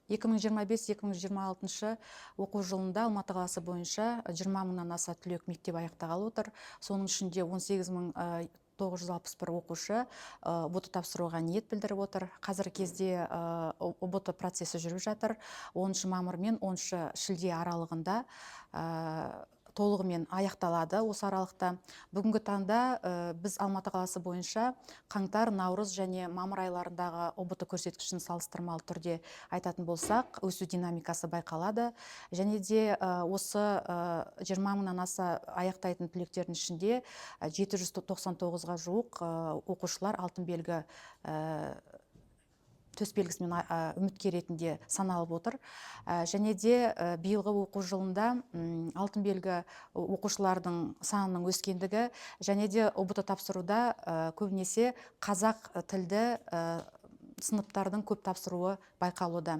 2025-2026 оқу жылында Алматы қаласы бойынша 20 мыңнан аса түлек мектеп аяқтағалы отыр. Соның ішінде 18.961 оқушы ұбт тапсыруға ниет білдіріп отыр. Қазіргі кезде ұбт процесі жүріп жатыр. 10 мамыр мен 10 шілде аралығында толығымен аяқталады осы аралықта. Бүгінгі таңда біз Алматы қаласы бойынша қаңтар, наурыз және мамыр айларындағы ұбт көрсеткішін салыстырмалы түрде айтатын болсақ, өсу динамикасы байқалады. Және де осы 20 мыңнан аса аяқтайтын түлектердің ішінде 799-ға жуық оқушылар алтын белгі төсбелгісімен үміткер ретінде саналып отыр. Және де биылғы оқу жылында алтын белгі оқушылардың санының өскендігі және де ұбт тапсыруда көбінесе қазақ тілді сыныптардың көп тапсыруы байқалуда.